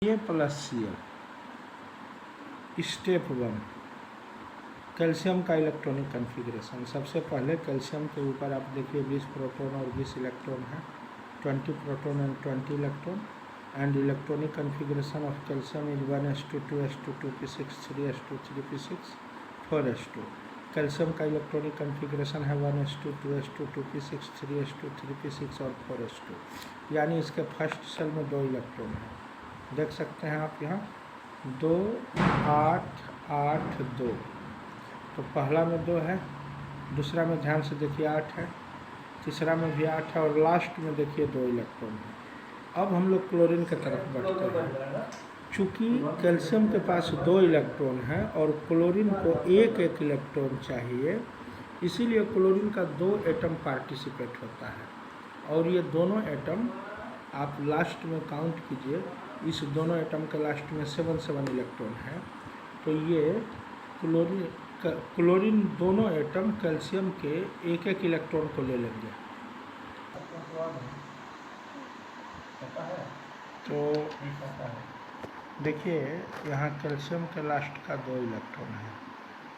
Na+Cl step 1 calcium का electronic configuration. सबसे पहले कैल्शियम के ऊपर आप देखिए 20 प्रोटॉन और 20 इलेक्ट्रॉन है, 20 proton and 20 electron. And electronic configuration of calcium is 1s2 2s2 2p6 3s2 3p6 4s2। Calcium का इलेक्ट्रॉनिक कन्फिग्रेशन है 1s2 2s2 2p6 3s2 3p6 और 4s2। यानी इसके फर्स्ट सेल में 2 इलेक्ट्रॉन है, देख सकते हैं आप यहाँ 2 8 8 2। तो पहला में 2 है, दूसरा में ध्यान से देखिए 8 है, तीसरा में भी 8 है और लास्ट में देखिए 2 इलेक्ट्रॉन है। अब हम लोग क्लोरीन की तरफ बढ़ते हैं। चूँकि कैल्शियम के पास 2 इलेक्ट्रॉन है और क्लोरीन को एक एक इलेक्ट्रॉन चाहिए, इसीलिए क्लोरीन का 2 एटम पार्टिसिपेट होता है। और ये दोनों एटम आप लास्ट में काउंट कीजिए, इस दोनों एटम के लास्ट में 7 इलेक्ट्रॉन है। तो ये क्लोरीन दोनों एटम कैल्शियम के एक एक इलेक्ट्रॉन को ले लेंगे। तो देखिए यहाँ कैल्शियम के लास्ट का 2 इलेक्ट्रॉन है,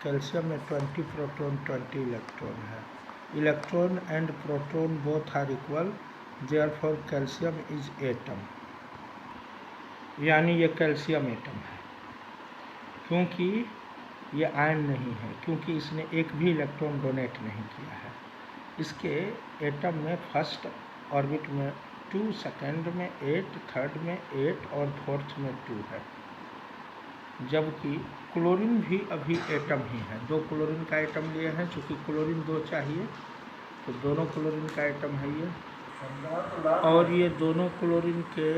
कैल्शियम में 20 प्रोटॉन 20 इलेक्ट्रॉन है। Electron and proton both are equal, therefore calcium is atom. यानी ये कैल्शियम एटम है, क्योंकि ये आयन नहीं है, क्योंकि इसने एक भी इलेक्ट्रॉन डोनेट नहीं किया है। इसके एटम में फर्स्ट ऑर्बिट में 2, सेकेंड में 8, थर्ड में 8 और फोर्थ में 2 है। जबकि क्लोरीन भी अभी एटम ही है, 2 क्लोरीन का एटम लिए हैं। चूँकि क्लोरीन 2 चाहिए तो दोनों क्लोरीन का एटम है ये, और ये दोनों क्लोरीन के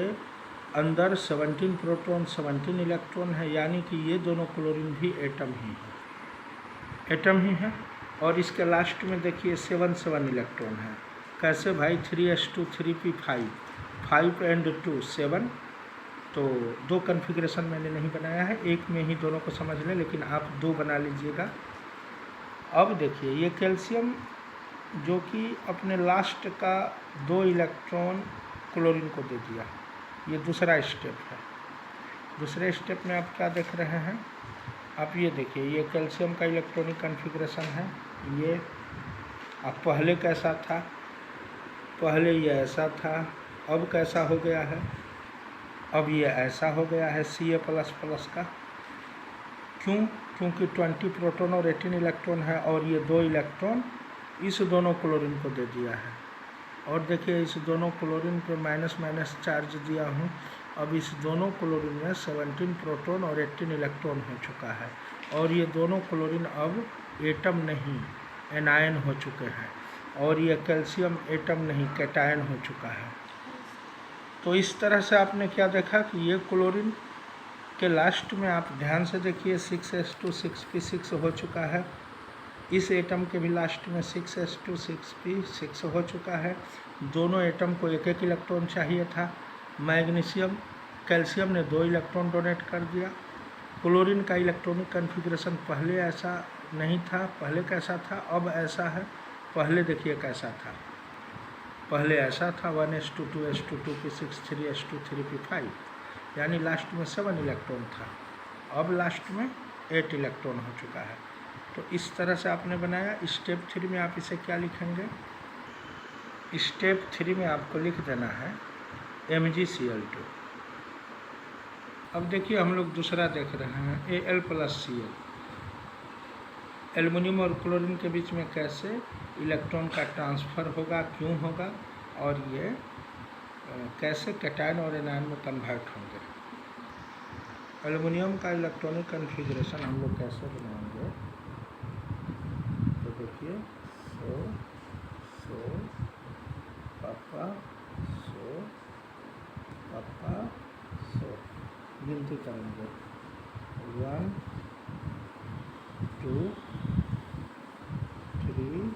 अंदर 17 प्रोटॉन 17 इलेक्ट्रॉन है। यानी कि ये दोनों क्लोरीन भी एटम ही है, एटम ही है। और इसके लास्ट में देखिए 7 इलेक्ट्रॉन है। कैसे भाई? 3s2 3p5 5 and 2 7। तो 2 कन्फिग्रेशन मैंने नहीं बनाया है, एक में ही दोनों को समझ लें, लेकिन आप 2 बना लीजिएगा। अब देखिए ये कैल्शियम जो कि अपने लास्ट का 2 इलेक्ट्रॉन क्लोरीन को दे दिया, ये दूसरा स्टेप है। दूसरे स्टेप में आप क्या देख रहे हैं? आप ये देखिए, ये कैल्शियम का इलेक्ट्रॉनिक कन्फिग्रेशन है। ये अब पहले कैसा था? पहले ये ऐसा था, अब कैसा हो गया है? अब ये ऐसा हो गया है Ca++ का। क्यों? क्योंकि 20 प्रोटॉन और 18 इलेक्ट्रॉन है, और ये 2 इलेक्ट्रॉन इस दोनों क्लोरीन को दे दिया है। और देखिए इस दोनों क्लोरीन पे माइनस माइनस चार्ज दिया हूँ। अब इस दोनों क्लोरीन में 17 प्रोटॉन और 18 इलेक्ट्रॉन हो चुका है, और ये दोनों क्लोरीन अब एटम नहीं एनायन हो चुके हैं, और ये कैल्शियम एटम नहीं कैटायन हो चुका है। तो इस तरह से आपने क्या देखा कि ये क्लोरीन के लास्ट में आप ध्यान से देखिए 6s2 6p6 हो चुका है। इस एटम के भी लास्ट में 6s2 6p6 हो चुका है। दोनों एटम को एक एक इलेक्ट्रॉन चाहिए था। मैग्नीशियम कैल्शियम ने 2 इलेक्ट्रॉन डोनेट कर दिया। क्लोरीन का इलेक्ट्रॉनिक कन्फिग्रेशन पहले ऐसा नहीं था, पहले कैसा था, अब ऐसा है। पहले देखिए कैसा था, पहले ऐसा था 1s2 2s2 2p6 3s2 3p5, यानी लास्ट में 7 इलेक्ट्रॉन था, अब लास्ट में 8 इलेक्ट्रॉन हो चुका है। तो इस तरह से आपने बनाया। स्टेप 3 में आप इसे क्या लिखेंगे? स्टेप 3 में आपको लिख देना है MgCl2। अब देखिए हम लोग दूसरा देख रहे हैं Al+Cl। एल्युमिनियम और क्लोरीन के बीच में कैसे इलेक्ट्रॉन का ट्रांसफ़र होगा, क्यों होगा, और ये कैसे कैटायन और एनायन में कन्वर्ट होंगे। एल्युमिनियम का इलेक्ट्रॉनिक कन्फिग्रेशन हम लोग कैसे बनाएंगे? तो देखिए 100 पापा 100 गिनती करेंगे 1 2 3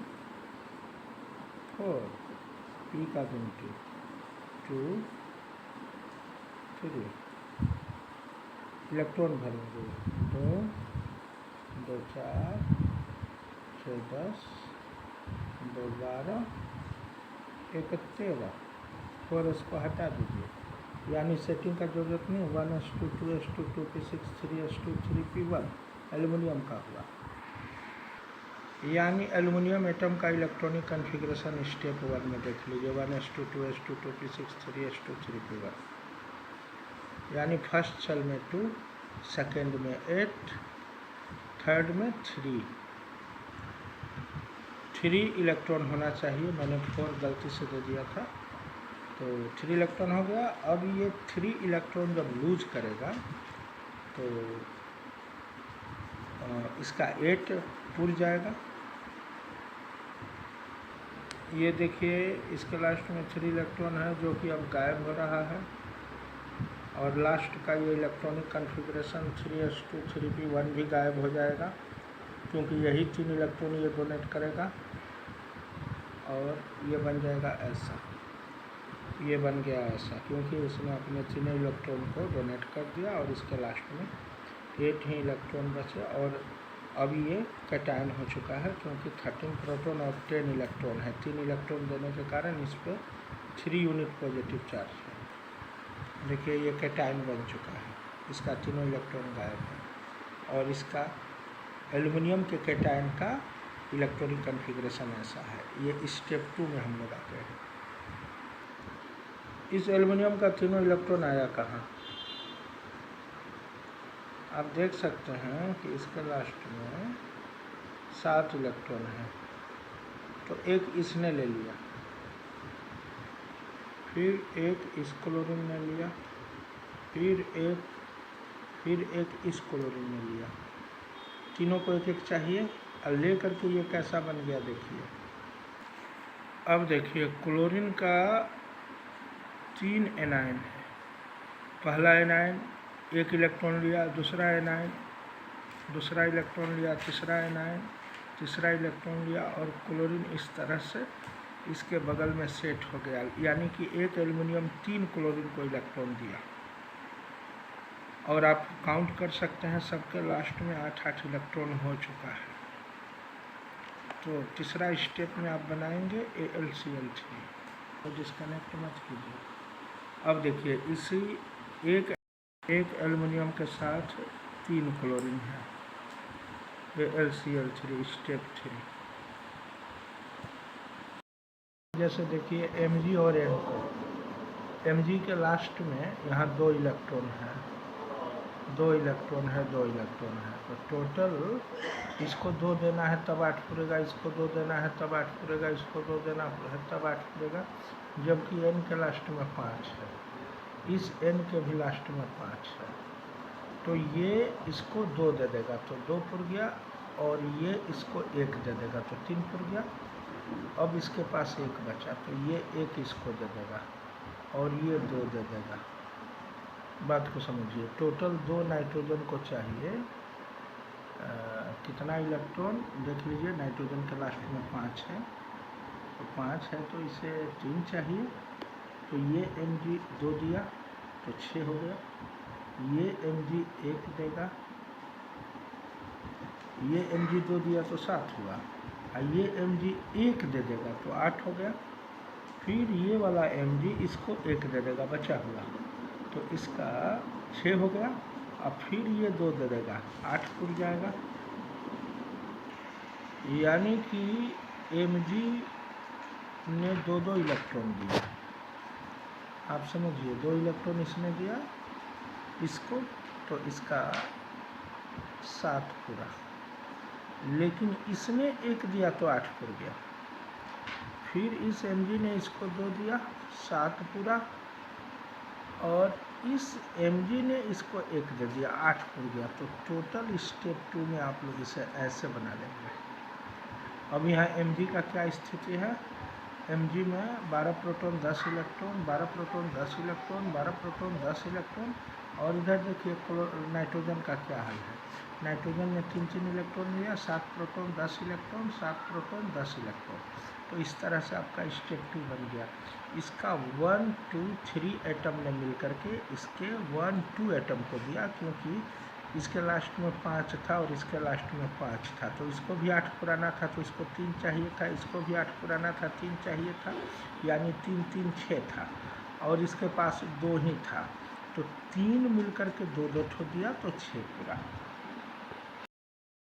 4, पी का गिनती 2 3, इलेक्ट्रॉन भरेंगे 2 2 4 6 10 2 12 1 13। 4 इसको हटा दीजिए, यानी सेटिंग का जरूरत नहीं, 1:2, 2:2, 2p6, 3:2, 3p1 एल्युमिनियम का हुआ। यानी एल्युमिनियम एटम का इलेक्ट्रॉनिक कॉन्फ़िगरेशन स्टेप 1 में देख लीजिए, 1:2, 2:2, 2p6, 3:2, 3p1। यानी फर्स्ट सेल में 2, सेकेंड में 8, थर्ड में 3 इलेक्ट्रॉन होना चाहिए, मैंने 4 गलती से दे दिया था, तो 3 इलेक्ट्रॉन हो गया। अब ये 3 इलेक्ट्रॉन जब लूज करेगा तो इसका 8 पुर जाएगा। ये देखिए इसके लास्ट में 3 इलेक्ट्रॉन है जो कि अब गायब हो रहा है, और लास्ट का ये इलेक्ट्रॉनिक कॉन्फ़िगरेशन 3:2, 3p1 भी गायब हो जाएगा, क्योंकि यही 3 इलेक्ट्रॉन ये डोनेट करेगा, और ये बन जाएगा ऐसा, ये बन गया ऐसा, क्योंकि उसने अपने 3 इलेक्ट्रॉन को डोनेट कर दिया, और इसके लास्ट में 8 ही इलेक्ट्रॉन बचे। और अब ये कैटायन हो चुका है, क्योंकि 13 प्रोटॉन और 10 इलेक्ट्रॉन है। 3 इलेक्ट्रॉन देने के कारण इस पर 3 यूनिट पॉजिटिव चार्ज है। देखिए ये कैटायन बन चुका है, इसका तीनों इलेक्ट्रॉन गायब है, और इसका एल्युमिनियम के कैटायन का इलेक्ट्रॉनिक कॉन्फ़िगरेशन ऐसा है। ये स्टेप 2 में हम लोग आते हैं। इस एल्युमिनियम का तीनों इलेक्ट्रॉन आया कहाँ? आप देख सकते हैं कि इसके लास्ट में 7 इलेक्ट्रॉन है, तो एक इसने ले लिया, फिर एक इस क्लोरीन ने लिया, फिर एक इस क्लोरीन ने लिया। तीनों को एक एक चाहिए, और ले करके ये कैसा बन गया देखिए। अब देखिए क्लोरीन का 3 एनायन है। पहला एनायन एक इलेक्ट्रॉन लिया, दूसरा एनायन दूसरा इलेक्ट्रॉन लिया, तीसरा एनायन तीसरा इलेक्ट्रॉन लिया, और क्लोरीन इस तरह से इसके बगल में सेट हो गया। यानी कि एक एल्युमिनियम 3 क्लोरीन को इलेक्ट्रॉन दिया, और आप काउंट कर सकते हैं सबके लास्ट में 8-8 इलेक्ट्रॉन हो चुका है। तो तीसरा स्टेप में आप बनाएंगे AlCl3, तो डिस्कनेक्ट मत कीजिए। अब देखिए इसी एक एल्युमिनियम के साथ 3 क्लोरीन है, AlCl3 स्टेप 3। जैसे देखिए Mg और N2, Mg के लास्ट में यहाँ 2 इलेक्ट्रॉन है, 2 इलेक्ट्रॉन है, 2 इलेक्ट्रॉन है, तो टोटल इसको 2 देना है तब 8 पूरेगा, इसको 2 देना है तब 8 पूरेगा, इसको 2 देना है तब 8 पूरेगा। जबकि N के लास्ट में 5 है, इस N के भी लास्ट में 5 है, तो ये इसको 2 दे देगा, तो 2 पुर गया, और ये इसको 1 दे देगा, तो 3 पुर गया। अब इसके पास 1 बचा, तो ये 1 इसको दे देगा, और ये 2 दे देगा। बात को समझिए, टोटल 2 नाइट्रोजन को चाहिए कितना इलेक्ट्रॉन देख लीजिए। नाइट्रोजन के लास्ट में 5 है, तो 5 है तो इसे 3 चाहिए, तो ये Mg 2 दिया तो 6 हो गया, ये Mg 1 देगा, ये Mg 2 दिया तो 7 हुआ, और ये Mg 1 दे देगा तो 8 हो गया। फिर ये वाला Mg इसको 1 दे देगा बचा हुआ, तो इसका 6 हो गया। अब फिर ये 2 दे देगा, 8 पुर जाएगा। यानी कि Mg ने 2-2 इलेक्ट्रॉन दिया, आप समझिए, 2 इलेक्ट्रॉन इसने दिया इसको, तो इसका 7 पूरा। लेकिन इसने 1 दिया तो 8 पुर गया। फिर इस Mg ने इसको 2 दिया, 7 पूरा, और इस Mg ने इसको 1 दे दिया, 8 पुर गया। तो टोटल स्टेप 2 में आप लोग इसे ऐसे बना लेंगे। अब यहाँ Mg का क्या स्थिति है? Mg में 12 proton 10 electron, 12 proton 10 electron, 12 proton 10 electron, और इधर देखिए नाइट्रोजन का क्या हाल है। नाइट्रोजन ने 3-3 इलेक्ट्रॉन लिया, 7 प्रोटॉन 10 इलेक्ट्रॉन, 7 प्रोटॉन 10 इलेक्ट्रॉन। तो इस तरह से आपका स्टेप 2 बन गया। इसका 1, 2, 3 एटम ने मिल करके इसके 1, 2 एटम को दिया, क्योंकि इसके लास्ट में 5 था और इसके लास्ट में 5 था, तो इसको भी 8 पुराना था, तो इसको 3 चाहिए था, इसको भी 8 पुराना था, 3 चाहिए था, यानी 3, 3, 6 था। और इसके पास 2 ही था, तो 3 मिलकर के 2 2 ठो दिया तो 6 पूरा।